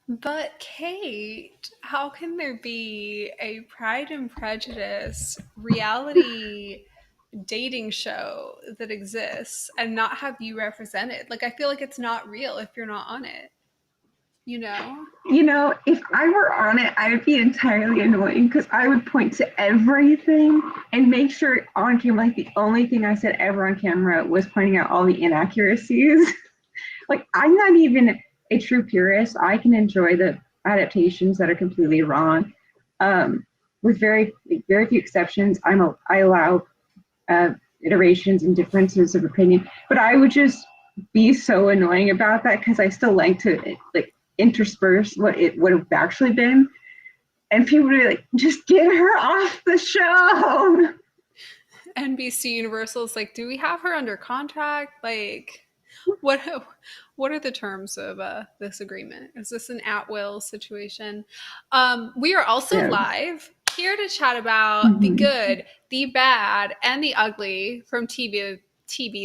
But Kate, how can there be a Pride and Prejudice reality dating show that exists and not have you represented? Like, I feel like it's not real if you're not on it, you know? If I were on it, I would be entirely annoying because I would point to everything and make sure on camera, like the only thing I said ever on camera was pointing out all the inaccuracies. Like, I'm not even a true purist. I can enjoy the adaptations that are completely wrong. With very few exceptions, I allow uh, iterations and differences of opinion. But I would just be so annoying about that because I still like to like intersperse what it would have actually been, and people would be like, "Just get her off the show." NBC Universal's like, do we have her under contract? Like, what what are the terms of this agreement? Is this an at will situation? We are also Yeah. live here to chat about the Mm-hmm. good, the bad, and the ugly from TV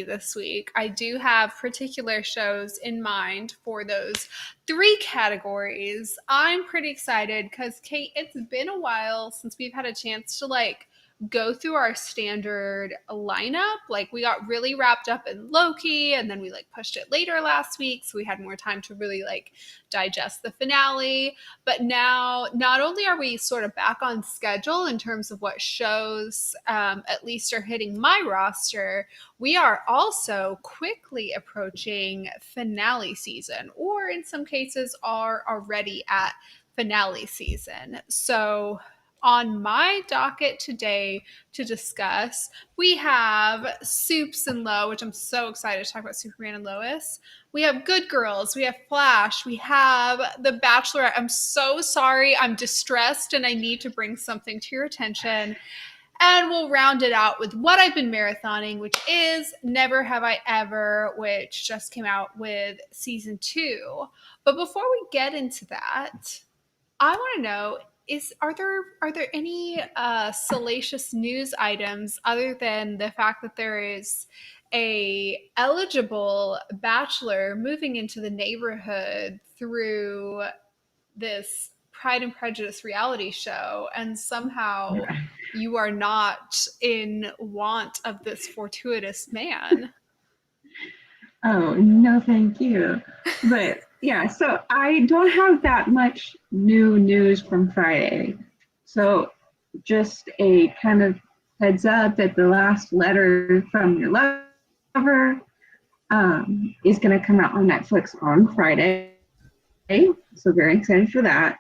this week. I do have particular shows in mind for those three categories. I'm pretty excited because Kate, it's been a while since we've had a chance to like go through our standard lineup. Like we got really wrapped up in Loki and then we like pushed it later last week. So we had more time to really like digest the finale. But now not only are we sort of back on schedule in terms of what shows at least are hitting my roster, we are also quickly approaching finale season, or in some cases are already at finale season. So on my docket today to discuss, we have Supes and Low, which I'm so excited to talk about Superman and Lois. We have Good Girls, we have Flash, we have The Bachelorette. I'm so sorry, I'm distressed and I need to bring something to your attention. And we'll round it out with what I've been marathoning, which is Never Have I Ever, which just came out with season 2. But before we get into that, I want to know is are there any salacious news items other than the fact that there is a eligible bachelor moving into the neighborhood through this Pride and Prejudice reality show, and somehow you are not in want of this fortuitous man? Oh, no, thank you. But yeah, so I don't have that much new news from Friday. So just a kind of heads up that the last letter from your lover is going to come out on Netflix on Friday. So very excited for that.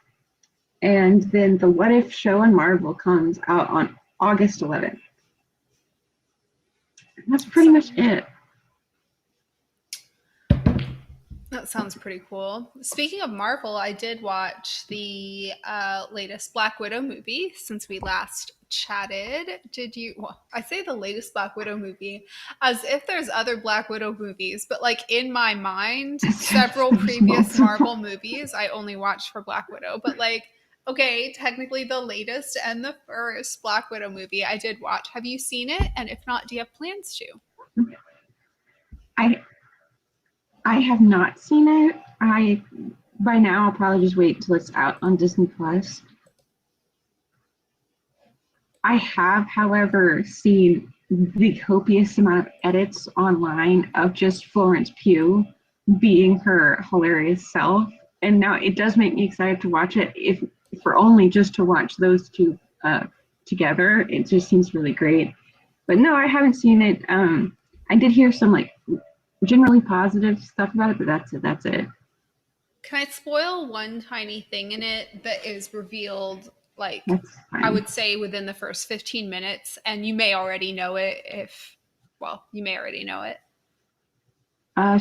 And then the What If show on Marvel comes out on August 11th. And that's pretty So much it. that sounds pretty cool. Speaking of Marvel, I did watch the latest Black Widow movie since we last chatted. Did you? Well, I say the latest Black Widow movie as if there's other Black Widow movies, but like in my mind, several There's previous multiple. Marvel movies I only watched for Black Widow. But like, okay, technically the latest and the first Black Widow movie I did watch. Have you seen it? And if not, do you have plans to? I I have not seen it. I by now I'll probably just wait till it's out on Disney Plus. I have, however, seen the copious amount of edits online of just Florence Pugh being her hilarious self, and now it does make me excited to watch it. If for only just to watch those two together, it just seems really great. But no, I haven't seen it. I did hear some like generally positive stuff about it, but that's it. That's it. Can I spoil one tiny thing in it that is revealed, like, That's I fine. would say within the first 15 minutes? And you may already know it if, well, you may already know it.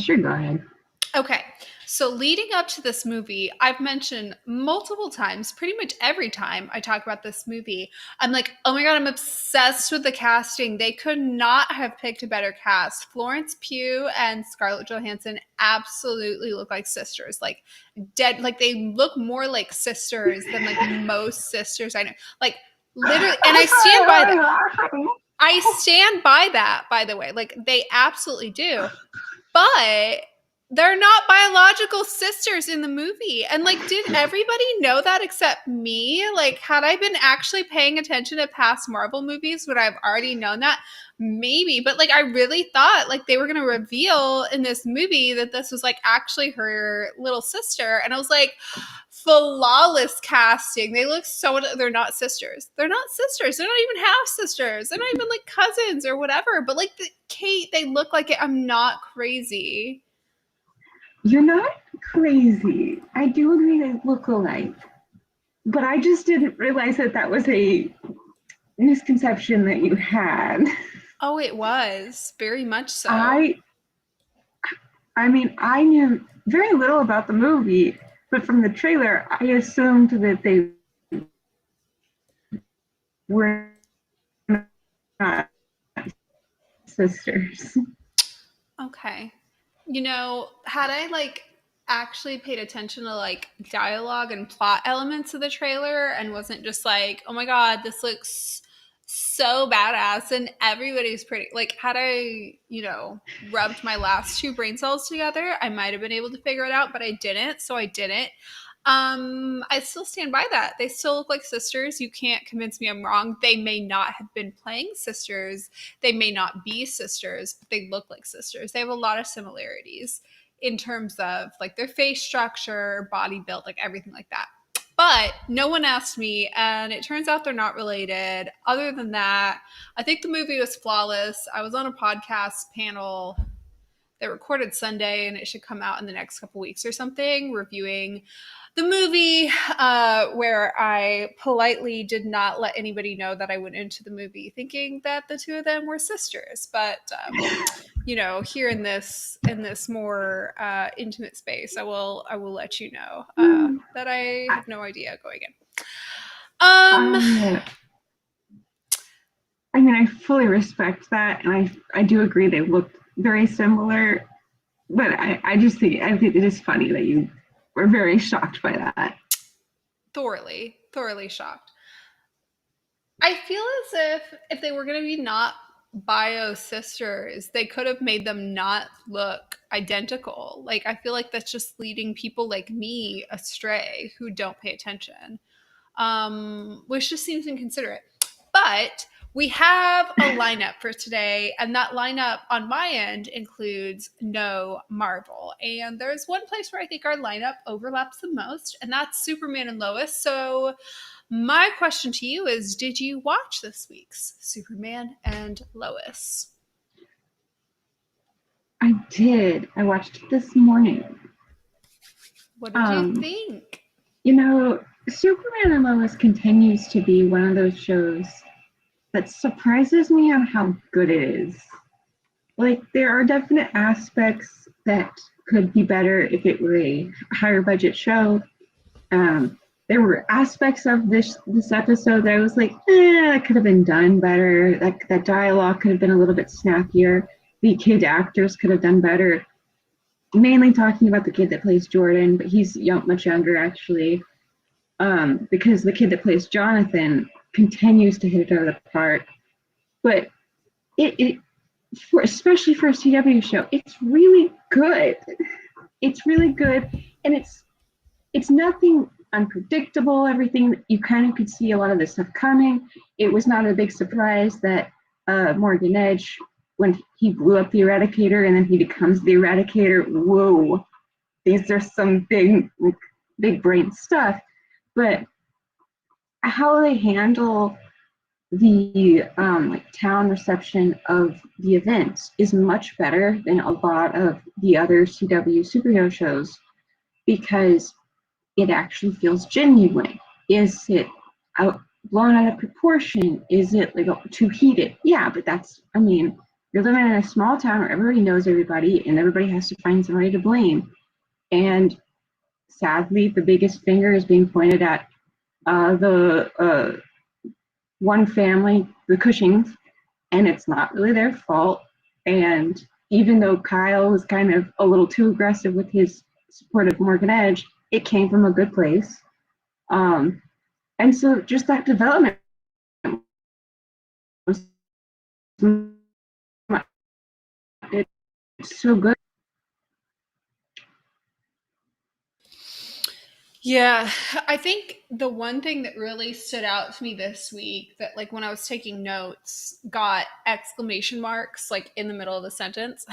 Sure, go ahead. Okay, so leading up to this movie, I've mentioned multiple times, pretty much every time I talk about this movie, I'm like, oh my God, I'm obsessed with the casting. They could not have picked a better cast. Florence Pugh and Scarlett Johansson absolutely look like sisters. Like, dead, like, they look more like sisters than like most sisters I know. Like, literally, and I stand by that. I stand by that, by the way. Like, they absolutely do. But they're not biological sisters in the movie. And like, did everybody know that except me? Like, had I been actually paying attention to past Marvel movies, would I have already known that? Maybe. But like, I really thought like they were going to reveal in this movie that this was like actually her little sister. And I was like, flawless casting. They look so, they're not sisters. They're not sisters. They don't even have sisters. They're not even like cousins or whatever. But like, Kate, they look like it. I'm not crazy. You're not crazy. I do agree they look alike. But I just didn't realize that that was a misconception that you had. Oh, it was very much so. I mean, I knew very little about the movie, but from the trailer, I assumed that they were not sisters. Okay. You know, had I like actually paid attention to like dialogue and plot elements of the trailer and wasn't just like, oh my God, this looks so badass and everybody's pretty, like, had I, rubbed my last two brain cells together, I might have been able to figure it out, but I didn't. So I didn't. I still stand by that. They still look like sisters. You can't convince me I'm wrong. They may not have been playing sisters. They may not be sisters, but they look like sisters. They have a lot of similarities in terms of like their face structure, body build, like everything like that. But no one asked me, and it turns out they're not related. Other than that, I think the movie was flawless. I was on a podcast panel that recorded Sunday, and it should come out in the next couple weeks or something, reviewing the movie, where I politely did not let anybody know that I went into the movie thinking that the two of them were sisters. But here in this more intimate space, I will let you know that I have no idea going in. I mean, I fully respect that, and I do agree they look very similar, but I think it is funny that you were very shocked by that. Thoroughly shocked. I feel as if they were going to be not bio sisters, they could have made them not look identical. Like, I feel like that's just leading people like me astray who don't pay attention, which just seems inconsiderate. But we have a lineup for today, and that lineup on my end includes no Marvel. And there's one place where I think our lineup overlaps the most, and that's Superman and Lois. So my question to you is, did you watch this week's Superman and Lois? I did. I watched it this morning. What did you think? Superman and Lois continues to be one of those shows that surprises me on how good it is. Like, there are definite aspects that could be better if it were a higher budget show. There were aspects of this episode that I was like, that could have been done better. That dialogue could have been a little bit snappier. The kid actors could have done better. Mainly talking about the kid that plays Jordan, but he's much younger actually. Because the kid that plays Jonathan continues to hit it out of the park. But especially for a CW show, it's really good. It's really good, and it's nothing unpredictable. Everything, you kind of could see a lot of this stuff coming. It was not a big surprise that Morgan Edge, when he blew up the Eradicator and then he becomes the Eradicator, whoa, these are some big brain stuff. But how they handle the town reception of the events is much better than a lot of the other CW superhero shows, because it actually feels genuine. Is it blown out of proportion? Is it like too heated? Yeah, but you're living in a small town where everybody knows everybody and everybody has to find somebody to blame. And sadly, the biggest finger is being pointed at the one family, the Cushings, and it's not really their fault. And even though Kyle was kind of a little too aggressive with his support of Morgan Edge, it came from a good place. And so just that development was so good. Yeah, I think the one thing that really stood out to me this week that like when I was taking notes got exclamation marks like in the middle of the sentence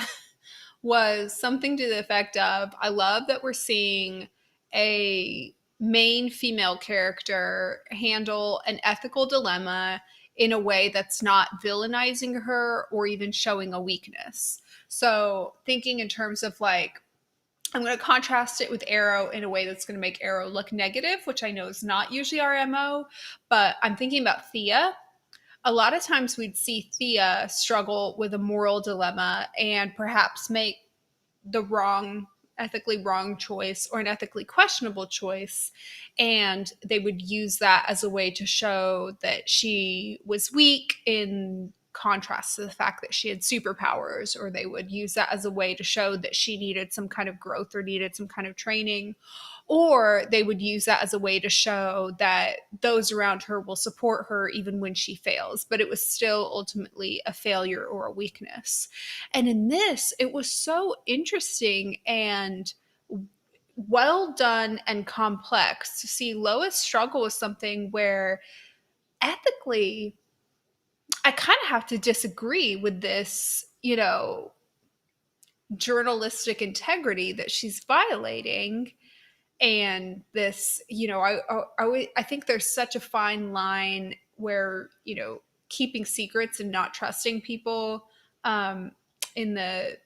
was something to the effect of I love that we're seeing a main female character handle an ethical dilemma in a way that's not villainizing her or even showing a weakness. So, thinking in terms of like I'm going to contrast it with Arrow in a way that's going to make Arrow look negative, which I know is not usually our MO. But I'm thinking about Thea. A lot of times we'd see Thea struggle with a moral dilemma and perhaps make the wrong, ethically wrong choice or an ethically questionable choice. And they would use that as a way to show that she was weak in contrast to the fact that she had superpowers, or they would use that as a way to show that she needed some kind of growth or needed some kind of training, or they would use that as a way to show that those around her will support her even when she fails, but it was still ultimately a failure or a weakness. And in this, it was so interesting and well done and complex to see Lois struggle with something where ethically, I kind of have to disagree with this, journalistic integrity that she's violating. And this, I think there's such a fine line where, keeping secrets and not trusting people in the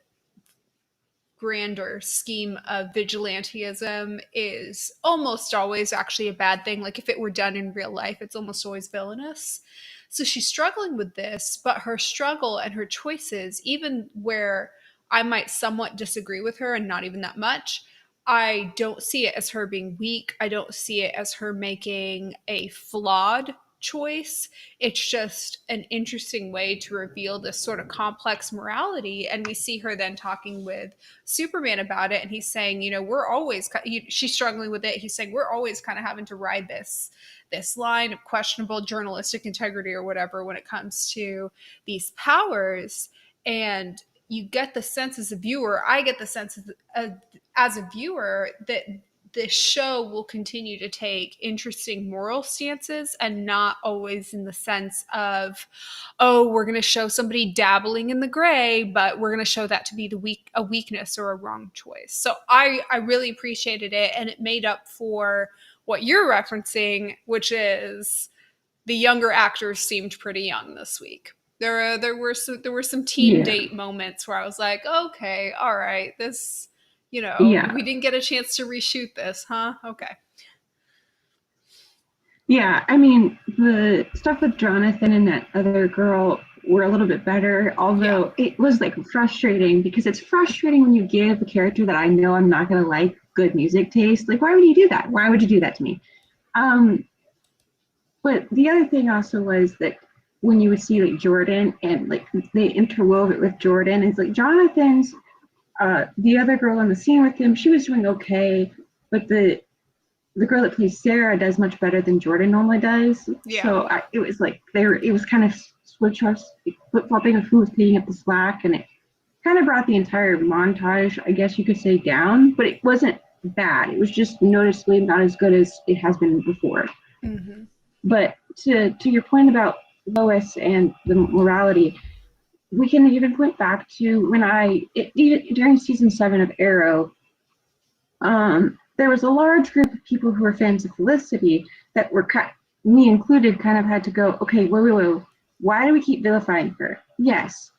grander scheme of vigilantism is almost always actually a bad thing. Like if it were done in real life, it's almost always villainous. So she's struggling with this, but her struggle and her choices, even where I might somewhat disagree with her and not even that much, I don't see it as her being weak. I don't see it as her making a flawed choice. It's just an interesting way to reveal this sort of complex morality. And we see her then talking with Superman about it, and he's saying, we're always she's struggling with it. He's saying we're always kind of having to ride this line of questionable journalistic integrity or whatever when it comes to these powers. And you get the sense as a viewer, I get the sense as a viewer that this show will continue to take interesting moral stances and not always in the sense of, oh, we're going to show somebody dabbling in the gray, but we're going to show that to be a weakness or a wrong choice. So I really appreciated it, and it made up for what you're referencing, which is the younger actors seemed pretty young this week. There were some teen Yeah. date moments where I was like, okay, all right, this, Yeah. we didn't get a chance to reshoot this, huh? Okay. Yeah, I mean, the stuff with Jonathan and that other girl were a little bit better, Yeah. although it was like frustrating because it's frustrating when you give a character that I know I'm not going to like good music taste. Like, why would you do that? Why would you do that to me? Um, but the other thing also was that when you would see like Jordan and like they interwove it with Jordan, it's like Jonathan's the other girl on the scene with him, she was doing okay, but the girl that plays Sarah does much better than Jordan normally does. Yeah. So it was like it was kind of flip flopping of who was picking up the slack, and it kind of brought the entire montage, I guess you could say, down. But it wasn't bad. It was just noticeably not as good as it has been before. Mm-hmm. But to your point about Lois and the morality, we can even point back to when during season 7 of Arrow, there was a large group of people who were fans of Felicity that were, me included, kind of had to go, okay, whoa, why do we keep vilifying her? Yes,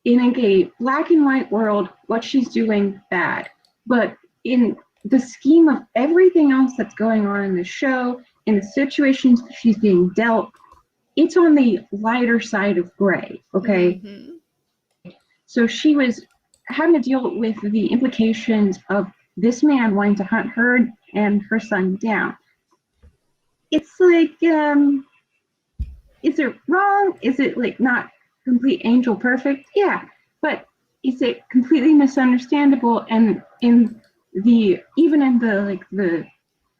in a black and white world, what she's doing, bad. But in the scheme of everything else that's going on in the show, in the situations she's being dealt, it's on the lighter side of gray, okay? Mm-hmm. So she was having to deal with the implications of this man wanting to hunt her and her son down. It's like, is it wrong? Is it like not complete angel perfect? Yeah, but is it completely misunderstandable? And even in the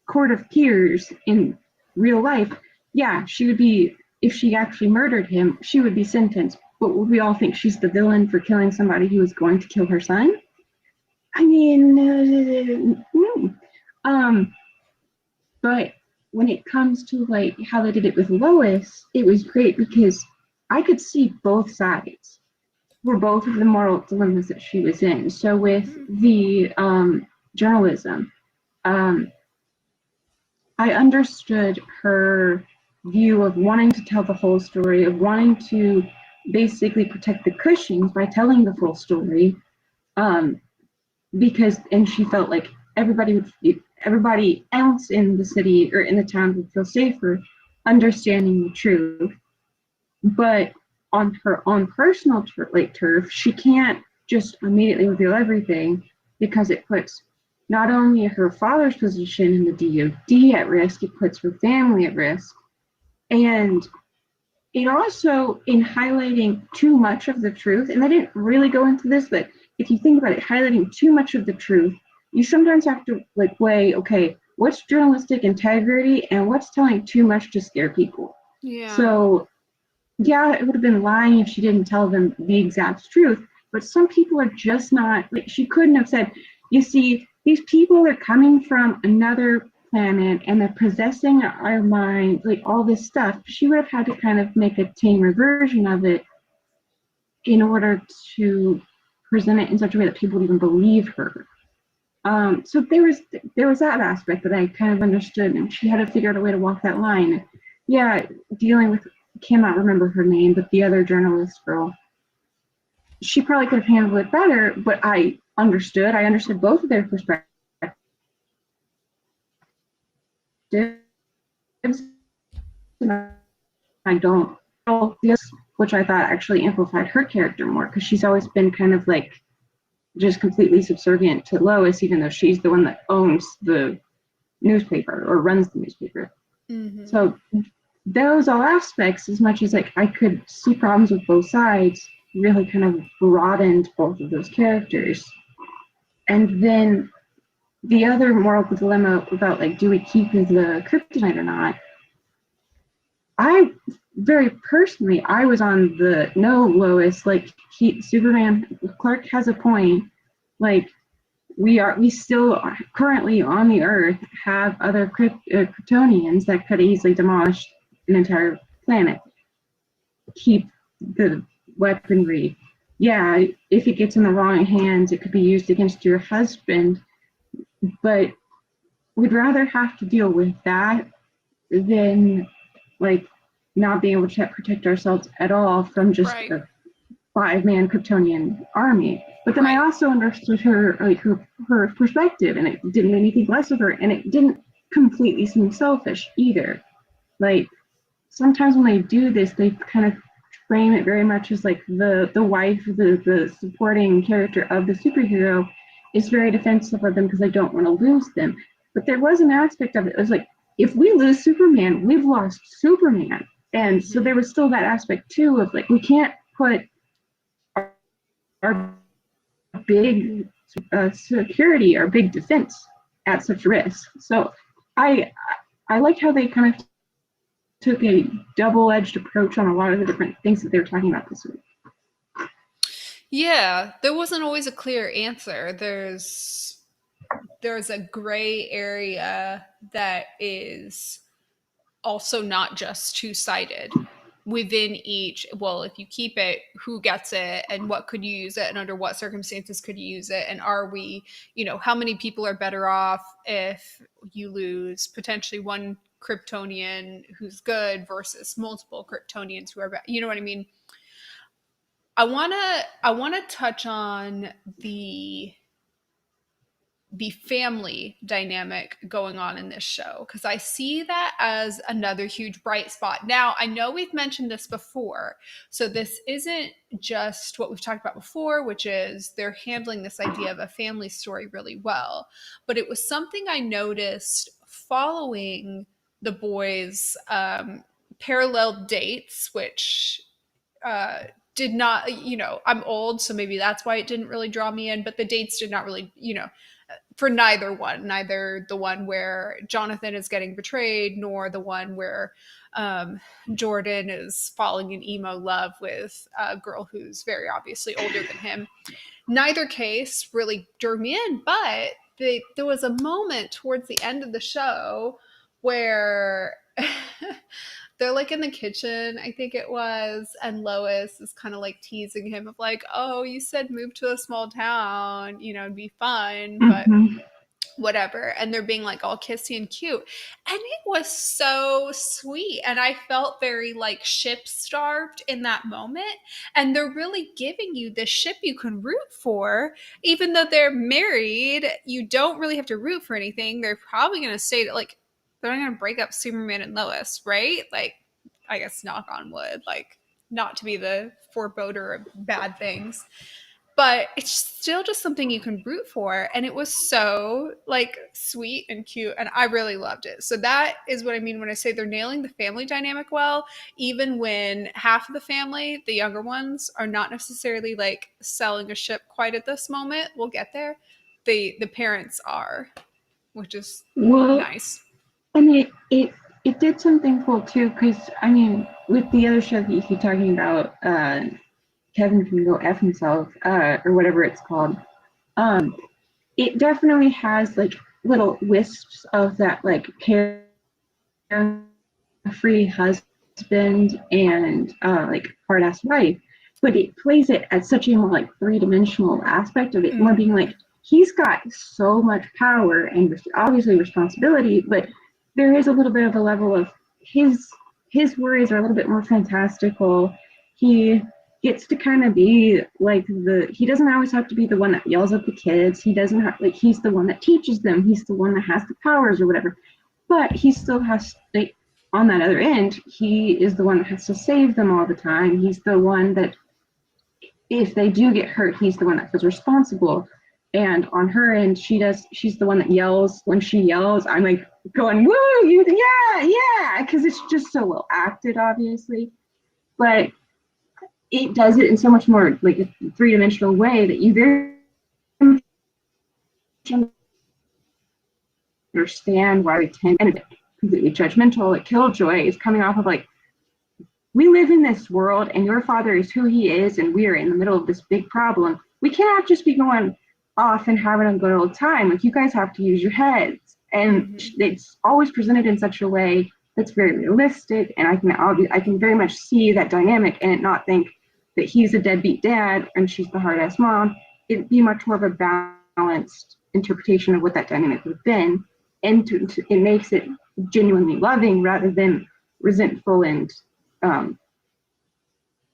court of peers in real life, yeah, she would be, if she actually murdered him, she would be sentenced. But would we all think she's the villain for killing somebody who was going to kill her son? I mean, no. But when it comes to like how they did it with Lois, it was great because I could see both sides for both of the moral dilemmas that she was in. So with the journalism, um, I understood her view of wanting to tell the whole story, of wanting to basically protect the Cushings by telling the full story, um, because and she felt like everybody else in the city or in the town would feel safer understanding the truth. But on her own personal turf, she can't just immediately reveal everything because it puts not only her father's position in the DOD at risk, it puts her family at risk. And it also, in highlighting too much of the truth, and I didn't really go into this, but if you think about it, highlighting too much of the truth, you sometimes have to like weigh, okay, what's journalistic integrity and what's telling too much to scare people. Yeah. So yeah, it would have been lying if she didn't tell them the exact truth. But some people are just not like she couldn't have said, you see, these people are coming from another planet and they're possessing our mind, like all this stuff. She would have had to kind of make a tamer version of it in order to present it in such a way that people would even believe her. So there was that aspect that I kind of understood, and she had to figure out a way to walk that line. Yeah, dealing with cannot remember her name, but the other journalist girl, she probably could have handled it better. But I understood. I understood both of their perspectives. And I don't, which I thought actually amplified her character more because she's always been kind of like just completely subservient to Lois, even though she's the one that owns the newspaper or runs the newspaper. Mm-hmm. So those all aspects, as much as like I could see problems with both sides, really kind of broadened both of those characters. And then the other moral dilemma about like, do we keep the kryptonite or not? I very personally, I was on the no, Lois. Like Superman, Clark has a point. Like we still currently on the Earth have other Kryptonians that could easily demolish an entire planet. Keep the weaponry. Yeah, if it gets in the wrong hands, it could be used against your husband. But we'd rather have to deal with that than like not being able to protect ourselves at all from just Right. a 5-man Kryptonian army. But then I Right. also understood her perspective, and it didn't make me think less of her, and it didn't completely seem selfish either. Like sometimes when they do this, they kind of frame it very much as like the wife, the supporting character of the superhero is very defensive of them because they don't want to lose them. But there was an aspect of it. It was like, if we lose Superman, we've lost Superman. And so there was still that aspect too of like, we can't put our big security, our big defense at such risk. So I I liked how they kind of took a double-edged approach on a lot of the different things that they were talking about this week. Yeah, there wasn't always a clear answer. There's a gray area that is also not just two-sided within each. Well, if you keep it, who gets it and what could you use it and under what circumstances could you use it, and are we, how many people are better off if you lose potentially one Kryptonian who's good versus multiple Kryptonians who are bad. You know what I mean? I want to touch on the family dynamic going on in this show because I see that as another huge bright spot. Now, I know we've mentioned this before, so this isn't just what we've talked about before, which is they're handling this idea of a family story really well. But it was something I noticed following the boys' parallel dates, which uh, did not, I'm old, so maybe that's why it didn't really draw me in, but the dates did not really, for neither the one where Jonathan is getting betrayed, nor the one where Jordan is falling in emo love with a girl who's very obviously older than him. Neither case really drew me in, but there was a moment towards the end of the show where they're like in the kitchen, I think it was, and Lois is kind of like teasing him of like, "Oh, you said move to a small town, it'd be fun, but Mhm. whatever." And they're being like all kissy and cute. And it was so sweet. And I felt very like ship starved in that moment. And they're really giving you the ship you can root for. Even though they're married, you don't really have to root for anything. They're probably going to stay, like, they're not going to break up Superman and Lois, right? Like, I guess knock on wood, like, not to be the foreboder of bad things, but it's still just something you can root for. And it was so like sweet and cute, and I really loved it. So that is what I mean when I say they're nailing the family dynamic well, even when half of the family, the younger ones, are not necessarily like selling a ship quite at this moment. We'll get there. The parents are, which is Well, nice. I mean, it did something cool too, because I mean, with the other show that you keep talking about, Kevin can go f himself, or whatever it's called. Um, it definitely has like little wisps of that like carefree husband and like hard ass wife, but it plays it at such a more like three-dimensional aspect of it, more being Mm-hmm. like he's got so much power and obviously responsibility, but there is a little bit of a level of his his worries are a little bit more fantastical. He gets to kind of be like he doesn't always have to be the one that yells at the kids. He doesn't have like he's the one that teaches them. He's the one that has the powers or whatever. But he still has like on that other end, he is the one that has to save them all the time. He's the one that if they do get hurt, he's the one that feels responsible. And on her end, she's the one that yells. When she yells, I'm like going, woo, you yeah, yeah, because it's just so well acted, obviously. But it does it in so much more like a three-dimensional way that you very much understand why we tend to be completely judgmental. Like Killjoy is coming off of like, we live in this world and your father is who he is and we are in the middle of this big problem. We cannot just be going off and having a good old time. Like you guys have to use your heads. And Mm-hmm. it's always presented in such a way that's very realistic. And I can very much see that dynamic and not think that he's a deadbeat dad and she's the hard ass mom. It'd be much more of a balanced interpretation of what that dynamic would have been. And it makes it genuinely loving rather than resentful and um,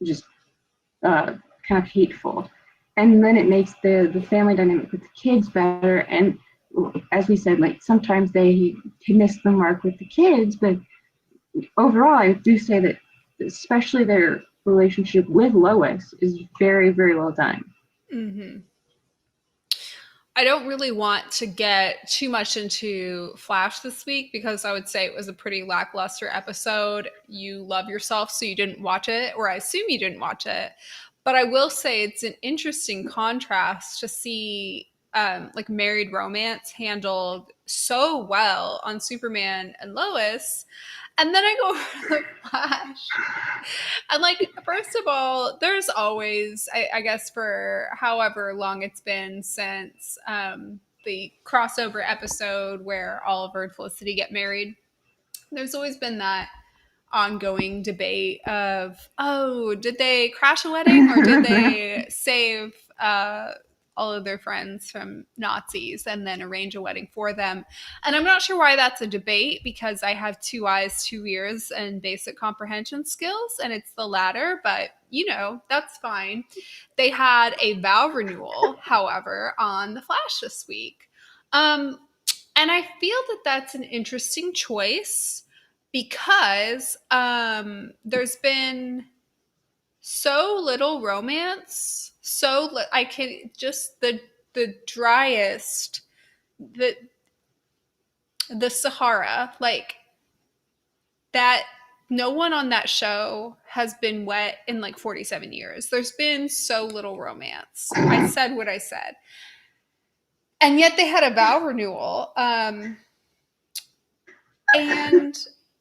just kind of hateful. And then it makes the family dynamic with the kids better. And as we said, like sometimes they miss the mark with the kids, but overall, I do say that especially their relationship with Lois is very, very well done. Mm-hmm. I don't really want to get too much into Flash this week because I would say it was a pretty lackluster episode. You love yourself, so you didn't watch it, or I assume you didn't watch it. But I will say it's an interesting contrast to see like married romance handled so well on Superman and Lois. And then I go over the Flash. And like, first of all, there's always, I guess, for however long it's been since the crossover episode where Oliver and Felicity get married, there's always been that ongoing debate of, oh, did they crash a wedding or did they save all of their friends from Nazis and then arrange a wedding for them? And I'm not sure why that's a debate because I have 2 eyes, 2 ears, and basic comprehension skills, and it's the latter, but that's fine. They had a vow renewal, however, on The Flash this week. Um, and I feel that that's an interesting choice because there's been so little romance, I can just the driest, the the Sahara, like that. No one on that show has been wet in like 47 years. There's been so little romance. I said what I said, and yet they had a vow renewal. And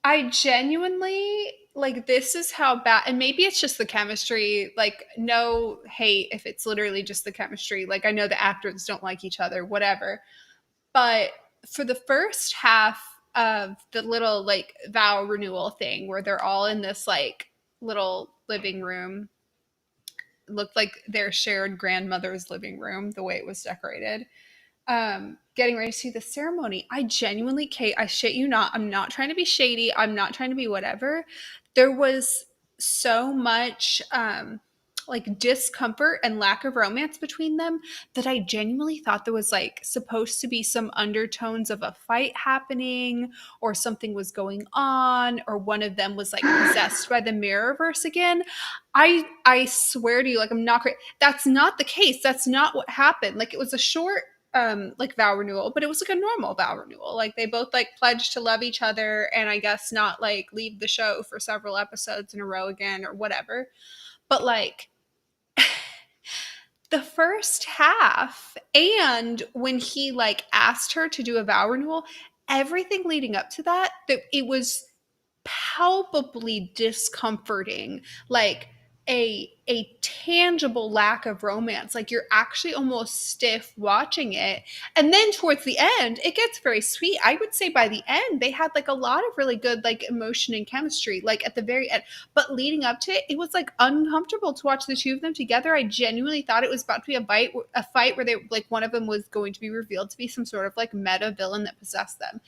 I genuinely like this is how bad, and maybe it's just the chemistry. Like, no hate if it's literally just the chemistry. Like, I know the actors don't like each other, whatever. But for the first half of the little like vow renewal thing where they're all in this like little living room. It looked like their shared grandmother's living room, the way it was decorated. Getting ready to see the ceremony. I genuinely, Kate, I shit you not, I'm not trying to be shady. I'm not trying to be whatever. There was so much like discomfort and lack of romance between them that I genuinely thought there was like supposed to be some undertones of a fight happening or something was going on or one of them was like possessed by the mirrorverse again. I swear to you, like I'm not great. That's not the case. That's not what happened. Like it was a short like vow renewal, but it was like a normal vow renewal. Like they both like pledged to love each other and I guess not like leave the show for several episodes in a row again or whatever. But like the first half and when he like asked her to do a vow renewal, everything leading up to that, that it was palpably discomforting, like a tangible lack of romance. Like you're actually almost stiff watching it. And then towards the end, it gets very sweet. I would say by the end, they had like a lot of really good like emotion and chemistry, like at the very end. But leading up to it, it was like uncomfortable to watch the two of them together. I genuinely thought it was about to be a fight where they like one of them was going to be revealed to be some sort of like meta villain that possessed them.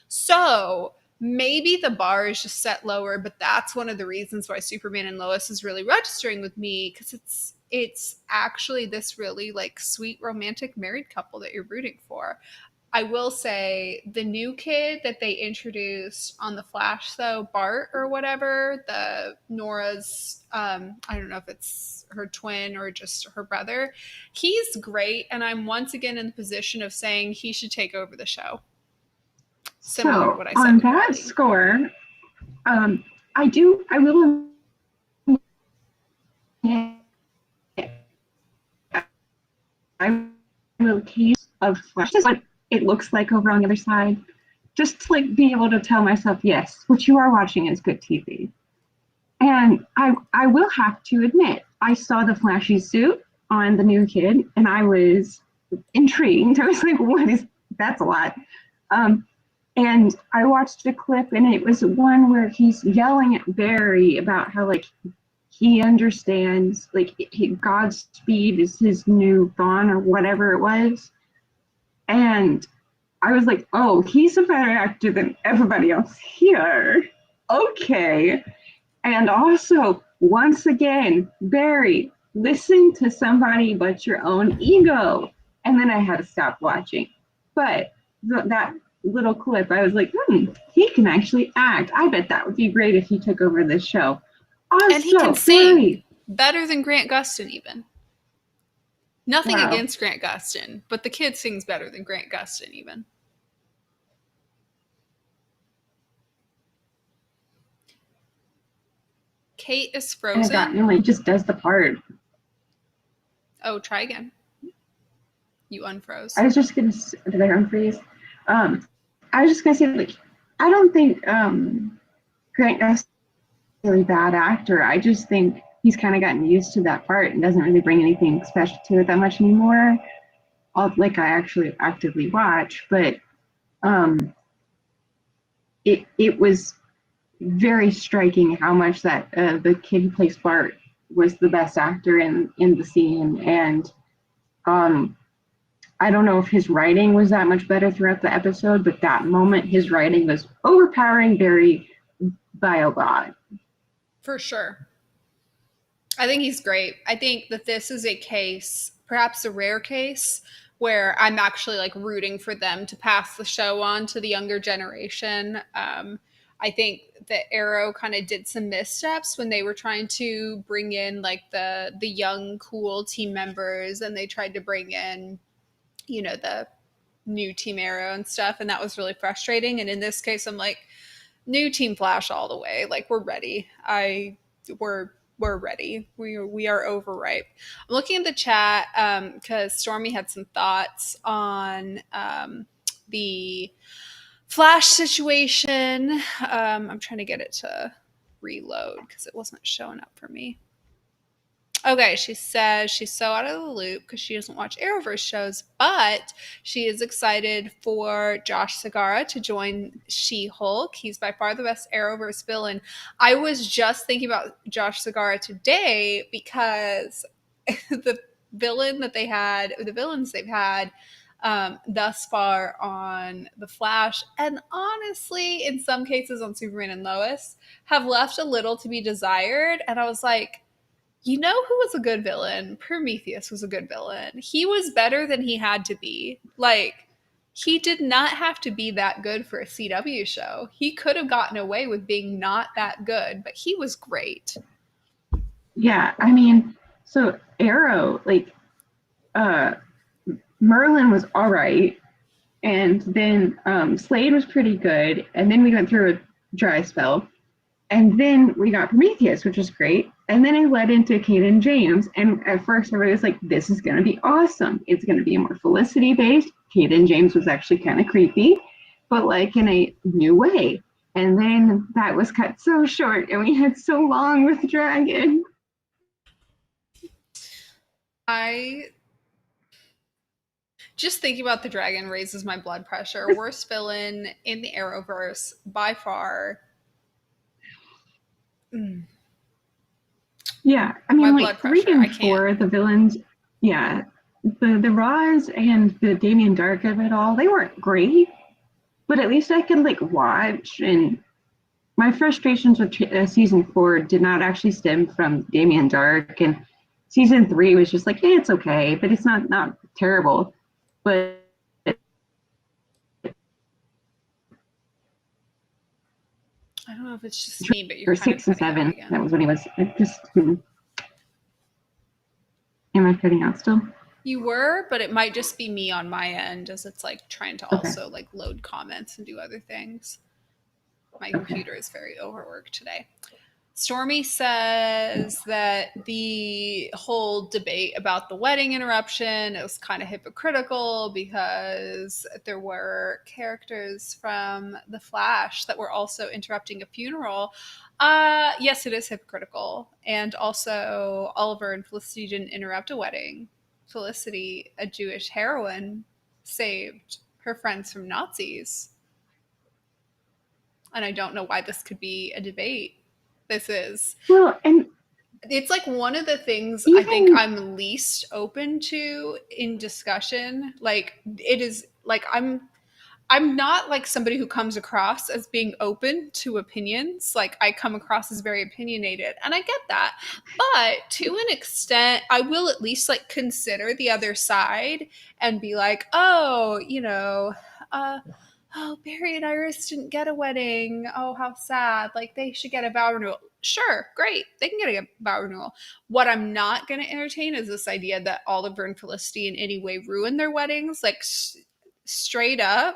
So maybe the bar is just set lower, but that's one of the reasons why Superman and Lois is really registering with me because it's actually this really like sweet romantic married couple that you're rooting for. I will say the new kid that they introduced on the Flash though, Bart or whatever, the Nora's I don't know if it's her twin or just her brother. He's great and I'm once again in the position of saying he should take over the show. Similar to So what I said on with that Riley. score, I will I will case of Flash, just what it looks like over on the other side, just to like be able to tell myself, yes, what you are watching is good TV. And I will have to admit, I saw the flashy suit on the new kid, and I was intrigued. I was like, what is that's a lot. And I watched a clip, and it was one where he's yelling at Barry about how like he understands like Godspeed is his new Thrawn or whatever it was, and I was like, oh, he's a better actor than everybody else here. Okay. And also, once again, Barry, listen to somebody but your own ego. And then I had to stop watching. But that little clip, I was like, he can actually act. I bet that would be great if he took over this show. And he can Also, sing Barry. better than Grant Gustin, even. Nothing Wow. against Grant Gustin, but the kid sings better than Grant Gustin, even. Kate is And it got frozen. like just does the part. Oh, try again. You unfroze. I was just gonna did I unfreeze? I was just gonna say like I don't think Grant Gustin really bad actor. I just think he's kind of gotten used to that part and doesn't really bring anything special to it that much anymore. Like I actually actively watch, but um, it was very striking how much that the kid who plays Bart was the best actor in the scene, and um, I don't know if his writing was that much better throughout the episode, but that moment his writing was overpowering Barry by a lot. For sure. I think he's great. I think that this is a case, perhaps a rare case, where I'm actually like rooting for them to pass the show on to the younger generation. I think that Arrow kind of did some missteps when they were trying to bring in like the young cool team members, and they tried to bring in, you know, the new Team Arrow and stuff, and that was really frustrating. And in this case, I'm like, new Team Flash all the way. Like we're ready. We're ready. We are overripe. I'm looking at the chat because Stormy had some thoughts on the Flash situation. I'm trying to get it to reload because it wasn't showing up for me. Okay, she says she's so out of the loop because she doesn't watch Arrowverse shows, but she is excited for Josh Segarra to join She-Hulk. He's by far the best Arrowverse villain. I was just thinking about Josh Segarra today because the the villains they've had thus far on The Flash, and honestly, in some cases on Superman and Lois, have left a little to be desired. And I was like, you know who was a good villain? Prometheus was a good villain. He was better than he had to be. Like, he did not have to be that good for a CW show. He could have gotten away with being not that good, but he was great. Yeah, I mean, so Arrow, like, Merlin was all right, and then Slade was pretty good, and then we went through a dry spell, and then we got Prometheus, which was great, and then it led into Kate and James, and at first everybody was like, this is going to be awesome. It's going to be more Felicity based. Kate and James was actually kind of creepy, but like in a new way. And then that was cut so short, and we had so long with Dragon. I just thinking about the dragon raises my blood pressure. Worst villain in the Arrowverse by far. Yeah, I My mean, blood like 3 pressure. I and can't. 4, the villains, yeah, the Roz and the Damien Dark of it all, they weren't great, but at least I could like watch. And my frustrations with season 4 did not actually stem from Damien Dark, and season 3 was just like, hey, it's okay, but it's not terrible. But I don't know if it's just me, but you're for kind of 6 and cutting out 7, again. that was when he was just. Am I cutting out still? You were, but it might just be me on my end as it's like trying to Okay. also like load comments and do other things. My Okay. computer is very overworked today. Stormy says that the whole debate about the wedding interruption is kind of hypocritical because there were characters from The Flash that were also interrupting a funeral. Yes, it is hypocritical. And also, Oliver and Felicity didn't interrupt a wedding. Felicity, a Jewish heroine, saved her friends from Nazis. And I don't know why this could be a debate. This is. Well, and It's like one of the things I think even I'm least open to in discussion. Like it is like I'm not like somebody who comes across as being open to opinions. Like I come across as very opinionated, and I get that. But to an extent, I will at least like consider the other side and be like, oh, oh, Barry and Iris didn't get a wedding. Oh, how sad. Like they should get a vow renewal. Sure, great. They can get a vow renewal. What I'm not going to entertain is this idea that Oliver and Felicity in any way ruined their weddings. Like straight up,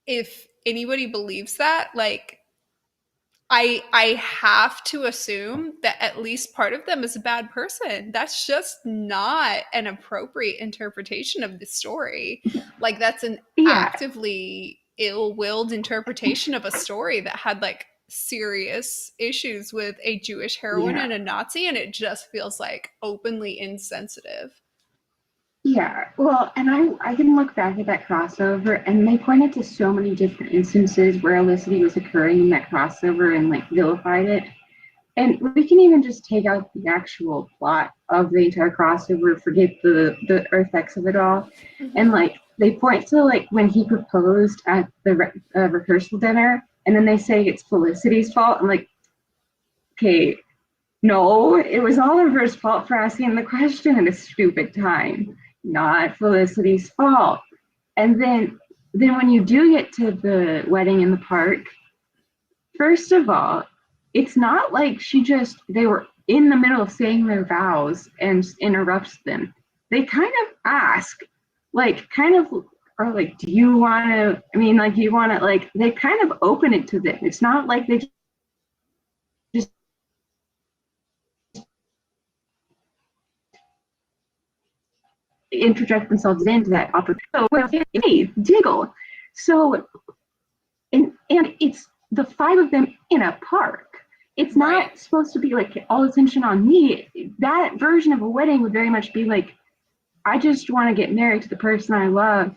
if anybody believes that, like I have to assume that at least part of them is a bad person. That's just not an appropriate interpretation of the story. Like that's an yeah, actively ill-willed interpretation of a story that had like serious issues with a Jewish heroine yeah. and a Nazi, and it just feels like openly insensitive. Yeah, well, and I can look back at that crossover, and they pointed to so many different instances where illicity was occurring in that crossover and like vilified it. And we can even just take out the actual plot of the entire crossover, forget the effects of it all, and like they point to like when he proposed at the rehearsal dinner, and then they say it's Felicity's fault. I'm like, okay, no, it was Oliver's fault for asking the question at a stupid time, not Felicity's fault. And then when you do get to the wedding in the park, first of all, it's not like they were in the middle of saying their vows and interrupts them. They kind of ask, like, kind of, or like, do you want to, I mean, like, do you want to, like, they kind of open it to them. It's not like they just interject themselves into that opportunity. So, well, hey, Diggle. So, and it's the 5 of them in a park. it's Right. not supposed to be like all attention on me. That version of a wedding would very much be like, I just want to get married to the person I love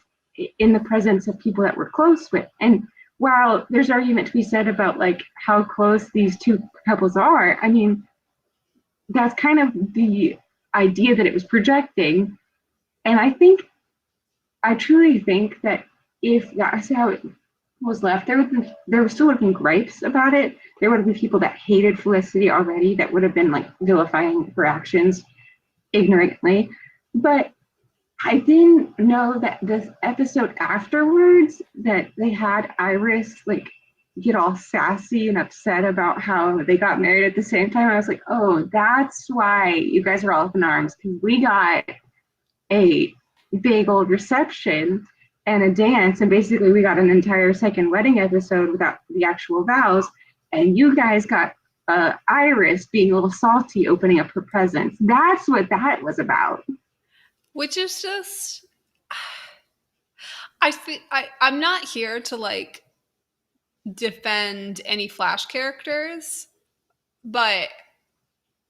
in the presence of people that we're close with. And while there's argument to be said about like how close these two couples are, I mean, that's kind of the idea that it was projecting. And I truly think that if that's how it was left, there still would have been gripes about it. There would have been people that hated Felicity already that would have been like vilifying her actions ignorantly. But I didn't know that this episode afterwards that they had Iris like get all sassy and upset about how they got married at the same time. I was like, oh, that's why you guys are all up in arms because we got a big old reception and a dance, and basically we got an entire second wedding episode without the actual vows, and you guys got Iris being a little salty opening up her presents. That's what that was about. Which is just I'm not here to like defend any Flash characters, but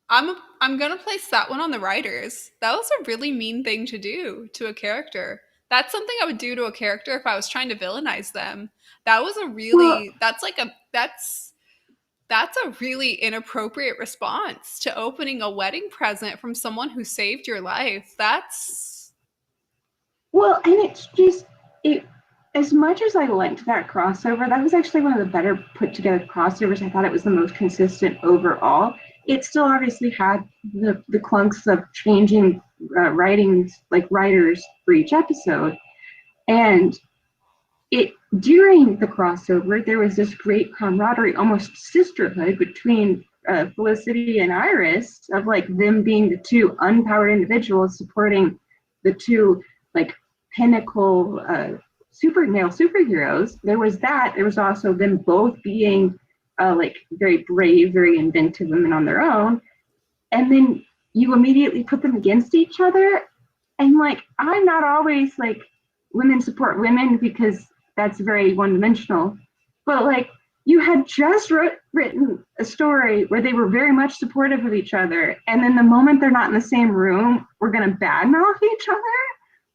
I'm gonna place that one on the writers. That was a really mean thing to do to a character. That's something I would do to a character if I was trying to villainize them. That was a Well, really that's a really inappropriate response to opening a wedding present from someone who saved your life. That's Well, and it's just it as much as I liked that crossover, that was actually one of the better put together crossovers. I thought it was the most consistent overall. It still obviously had the clunks of changing writings, like writers for each episode. And it during the crossover, there was this great camaraderie, almost sisterhood between Felicity and Iris, of like them being the two unpowered individuals supporting the two like pinnacle super male superheroes. There was that. There was also them both being like very brave, very inventive women on their own, and then you immediately put them against each other. And like, I'm not always like women support women because that's very one dimensional. But like, you had just written a story where they were very much supportive of each other. And then the moment they're not in the same room, we're going to badmouth each other.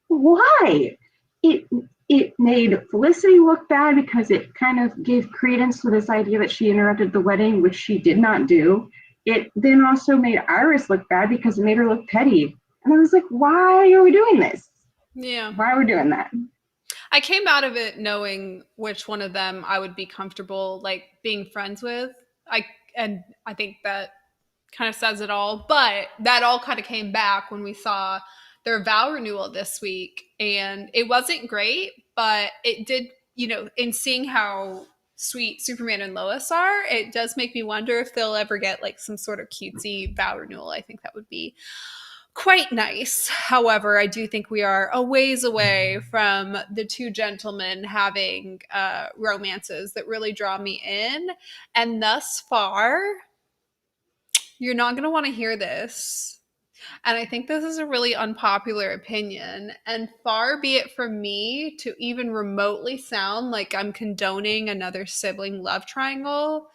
Why? It, it made Felicity look bad because it kind of gave credence to this idea that she interrupted the wedding, which she did not do. It then also made Iris look bad because it made her look petty. And I was like, why are we doing this? yeah. Why are we doing that? I came out of it knowing which one of them I would be comfortable like being friends with. I think that kind of says it all. But that all kind of came back when we saw their vow renewal this week. And it wasn't great, but it did, in seeing how sweet Superman and Lois are, it does make me wonder if they'll ever get like some sort of cutesy vow renewal. I think that would be quite nice. However, I do think we are a ways away from the two gentlemen having romances that really draw me in. And thus far, you're not going to want to hear this. And I think this is a really unpopular opinion. And far be it from me to even remotely sound like I'm condoning another sibling love triangle.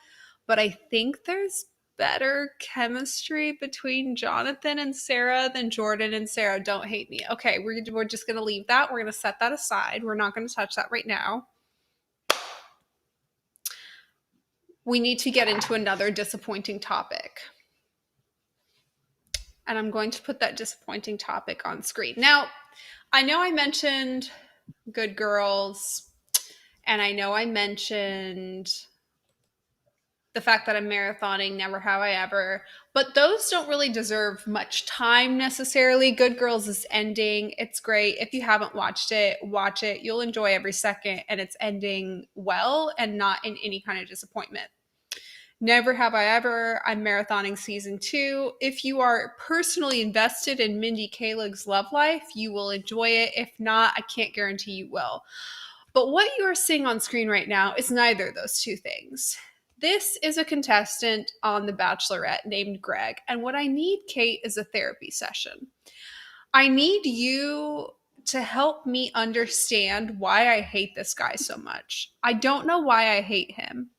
But I think there's better chemistry between Jonathan and Sarah than Jordan and Sarah. Don't hate me. Okay, we're just going to leave that. We're going to set that aside. We're not going to touch that right now. We need to get into another disappointing topic. And I'm going to put that disappointing topic on screen. Now, I know I mentioned Good Girls, and I know I mentioned the fact that I'm marathoning Never Have I Ever, but those don't really deserve much time necessarily. Good Girls is ending. It's great. If you haven't watched it, watch it. You'll enjoy every second, and it's ending well and not in any kind of disappointment. Never Have I Ever. I'm marathoning season 2. If you are personally invested in Mindy Kaling's love life, you will enjoy it. If not, I can't guarantee you will. But what you are seeing on screen right now is neither of those two things. This is a contestant on The Bachelorette named Greg, and what I need, Kate, is a therapy session. I need you to help me understand why I hate this guy so much. I don't know why I hate him,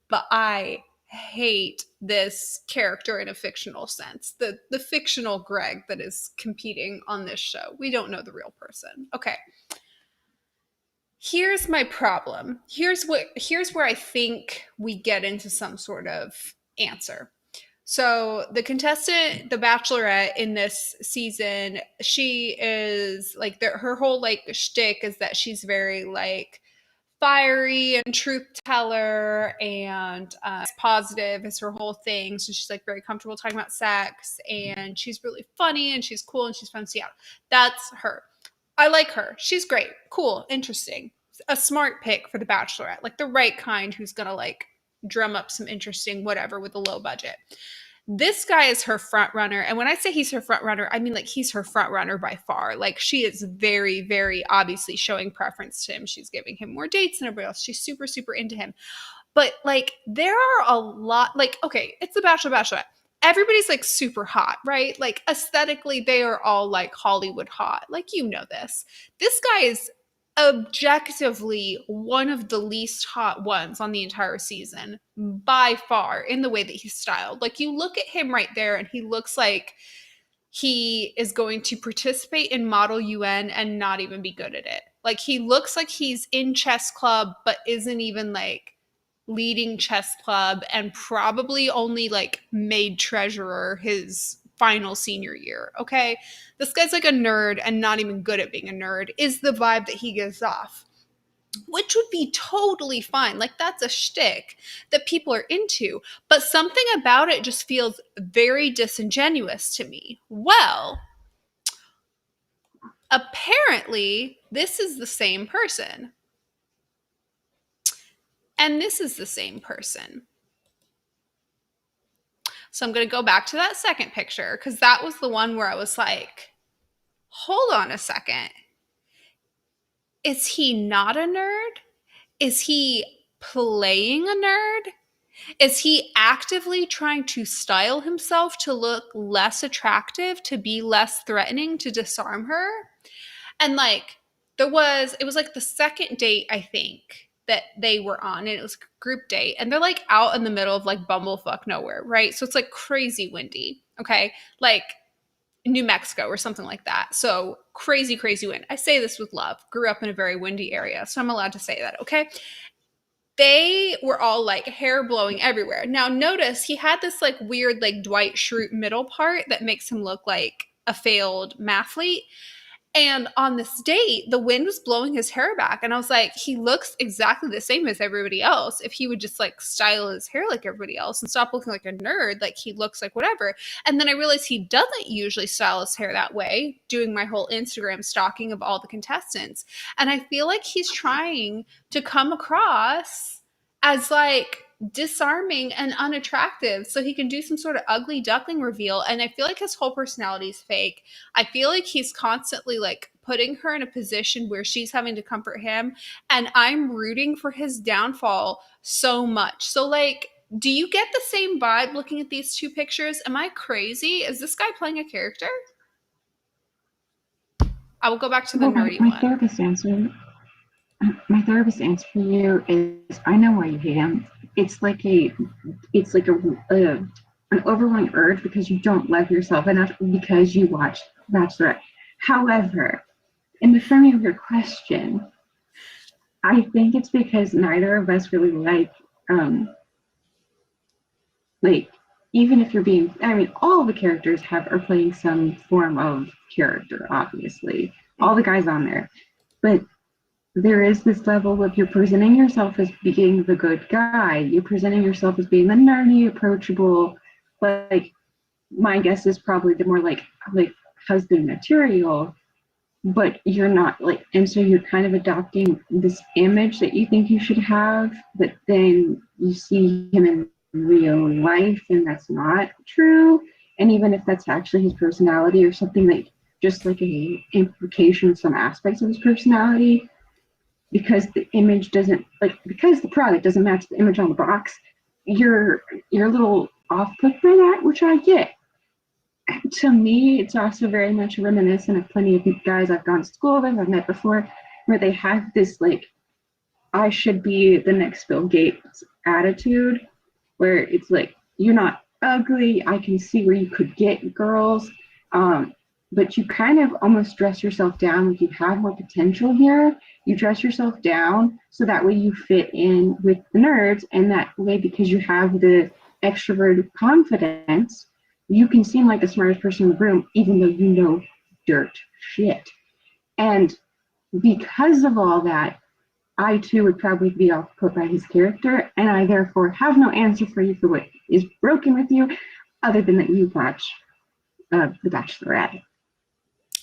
but I hate this character in a fictional sense. The fictional Greg that is competing on this show. We don't know the real person. Okay. Here's my problem. Here's where I think we get into some sort of answer. So the contestant, the Bachelorette in this season, she is like her whole like shtick is that she's very like fiery and truth teller and positive is her whole thing. So she's like very comfortable talking about sex and she's really funny and she's cool and she's fun to see out. That's her. I like her. She's great, cool, interesting. A smart pick for the Bachelorette, like the right kind who's gonna like drum up some interesting whatever with a low budget. This guy is her front runner. And when I say he's her front runner, I mean like he's her front runner by far. Like she is very, very obviously showing preference to him. She's giving him more dates than everybody else. She's super, super into him. But like there are a lot, like, okay, it's the Bachelor, Bachelorette. Everybody's like super hot, right? Like aesthetically, they are all like Hollywood hot. Like, you know this. This guy is objectively one of the least hot ones on the entire season by far in the way that he's styled. Like you look at him right there and he looks like he is going to participate in Model UN and not even be good at it. Like he looks like he's in chess club but isn't even like leading chess club and probably only like made treasurer his final senior year. Okay. This guy's like a nerd and not even good at being a nerd is the vibe that he gives off, which would be totally fine. Like that's a shtick that people are into, but something about it just feels very disingenuous to me. Well, apparently this is the same person. And this is the same person. So I'm going to go back to that second picture because that was the one where I was like, hold on a second. Is he not a nerd? Is he playing a nerd? Is he actively trying to style himself to look less attractive, to be less threatening, to disarm her? And like, it was like the second date, I think, that they were on, and it was a group date, and they're like out in the middle of like bumblefuck nowhere, right? So it's like crazy windy, okay? Like New Mexico or something like that. So crazy, crazy wind. I say this with love. Grew up in a very windy area, so I'm allowed to say that, okay? They were all like hair blowing everywhere. Now notice he had this like weird like Dwight Schrute middle part that makes him look like a failed mathlete. And on this date, the wind was blowing his hair back. And I was like, he looks exactly the same as everybody else. If he would just like style his hair like everybody else and stop looking like a nerd, like he looks like whatever. And then I realized he doesn't usually style his hair that way, doing my whole Instagram stalking of all the contestants. And I feel like he's trying to come across as like disarming and unattractive so he can do some sort of ugly duckling reveal. And I feel like his whole personality is fake. I feel like he's constantly like putting her in a position where she's having to comfort him, and I'm rooting for his downfall so much. So like, do you get the same vibe looking at these two pictures? Am I crazy? Is this guy playing a character? I will go back to the nerdy my one. My therapist answer for you is, I know why you hate him. It's like an overwhelming urge because you don't love yourself enough because you watch Bachelorette. However, in the framing of your question, I think it's because neither of us really like even if you're being, I mean, all the characters are playing some form of character, obviously. All the guys on there. But there is this level of you're presenting yourself as being the good guy. You're presenting yourself as being the nerdy, approachable. Like, my guess is probably the more like husband material, but you're not like, and so you're kind of adopting this image that you think you should have, but then you see him in real life and that's not true. And even if that's actually his personality or something, like just like a implication of some aspects of his personality, because the image doesn't because the product doesn't match the image on the box, you're a little off put by that, which I get. To me, it's also very much reminiscent of plenty of guys I've gone to school with, I've met before, where they have this like, I should be the next Bill Gates attitude. where it's like, you're not ugly. I can see where you could get girls. But you kind of almost dress yourself down. Like, you have more potential here. You dress yourself down so that way you fit in with the nerds. And that way, because you have the extroverted confidence, you can seem like the smartest person in the room, even though you know dirt shit. And because of all that, I too would probably be off put by his character, and I therefore have no answer for you for what is broken with you, other than that you watch The Bachelorette.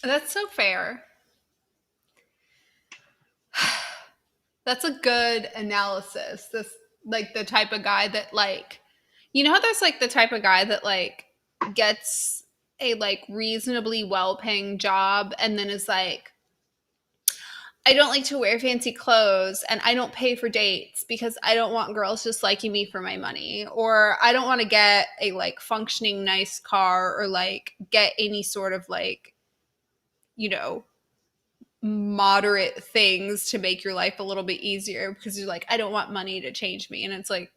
That's so fair. That's a good analysis. This, like, the type of guy that, like, you know how there's like the type of guy that like gets a like reasonably well paying job and then is like, I don't like to wear fancy clothes and I don't pay for dates because I don't want girls just liking me for my money. Or I don't want to get a like functioning nice car or like get any sort of like, you know, moderate things to make your life a little bit easier because you're like, I don't want money to change me. And it's like,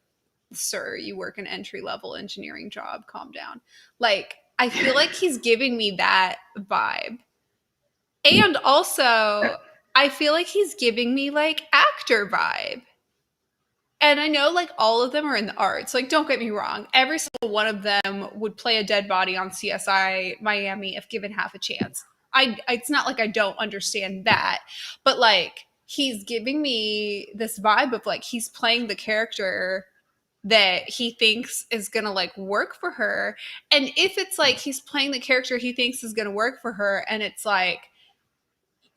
sir, you work an entry level engineering job. Calm down. Like, I feel like he's giving me that vibe. And also, I feel like he's giving me like actor vibe. And I know like all of them are in the arts. Like, don't get me wrong. Every single one of them would play a dead body on CSI Miami if given half a chance. It's not like I don't understand that, but like he's giving me this vibe of like he's playing the character that he thinks is going to like work for her. And if it's like he's playing the character he thinks is going to work for her and it's like,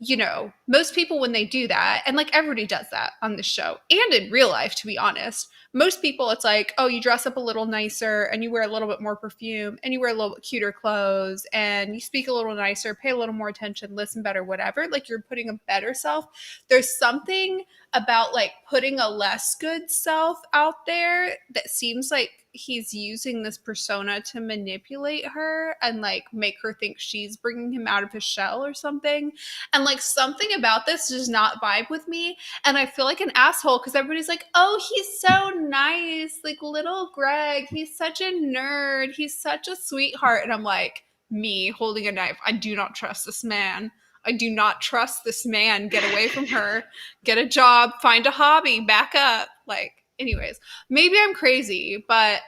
you know, most people when they do that, and like everybody does that on the show and in real life, to be honest, most people it's like, oh, you dress up a little nicer and you wear a little bit more perfume and you wear a little bit cuter clothes and you speak a little nicer, pay a little more attention, listen better, whatever. Like, you're putting a better self. There's something about like putting a less good self out there that seems like he's using this persona to manipulate her and like make her think she's bringing him out of his shell or something. And like something about this does not vibe with me. And I feel like an asshole because everybody's like, oh, he's so nice. Like, little Greg, he's such a nerd. He's such a sweetheart. And I'm like, me holding a knife. I do not trust this man. I do not trust this man. Get away from her. Get a job. Find a hobby. Back up. Like, anyways, maybe I'm crazy, but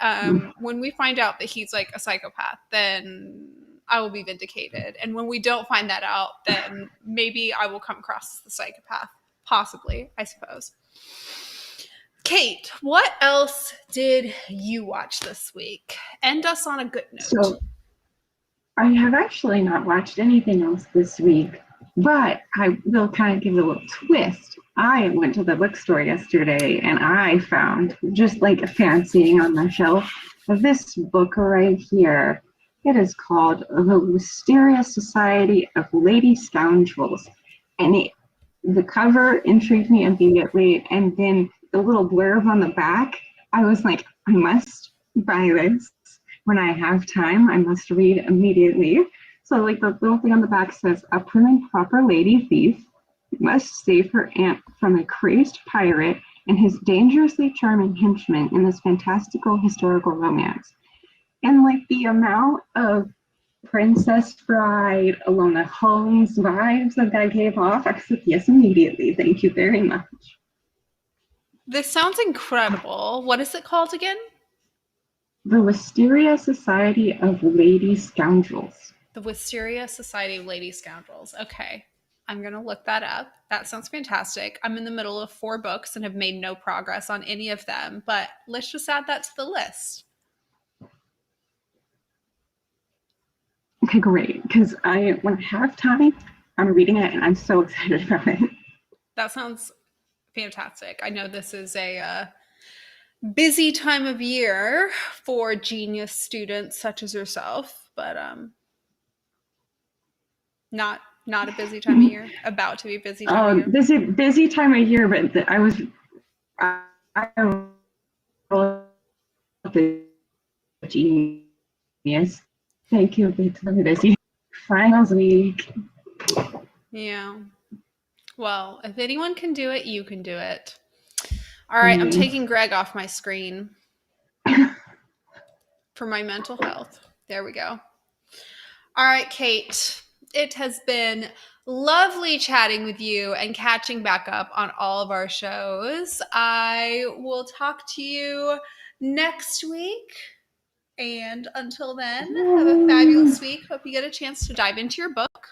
when we find out that he's like a psychopath, then I will be vindicated. And when we don't find that out, then maybe I will come across as the psychopath. Possibly, I suppose. Kate, what else did you watch this week? End us on a good note. So I have actually not watched anything else this week, but I will kind of give it a little twist. I went to the bookstore yesterday and I found, just like fancying on my shelf, this book right here. It is called The Mysterious Society of Lady Scoundrels. And the cover intrigued me immediately. And then the little blurb on the back, I was like, I must buy this. When I have time, I must read immediately. So like the little thing on the back says, a prim and proper lady thief must save her aunt from a crazed pirate and his dangerously charming henchman in this fantastical historical romance. And like the amount of Princess Bride, Alona Holmes vibes that gave off, I was like, yes, immediately. Thank you very much. This sounds incredible. What is it called again? The Wisteria Society of Lady Scoundrels. The Wisteria Society of Lady Scoundrels. Okay. I'm going to look that up. That sounds fantastic. I'm in the middle of 4 books and have made no progress on any of them, but let's just add that to the list. Okay, great. Because when I have time, I'm reading it and I'm so excited about it. That sounds fantastic. I know this is a busy time of year for genius students such as yourself, but not a busy time of year. About to be a busy time of year. Busy time of year, but I was the genius. Thank you. It's very busy. Finals week. Yeah. Well, if anyone can do it, you can do it. All right, I'm taking Greg off my screen. for my mental health. There we go. All right, Kate. It has been lovely chatting with you and catching back up on all of our shows. I will talk to you next week. And until then, have a fabulous week. Hope you get a chance to dive into your book.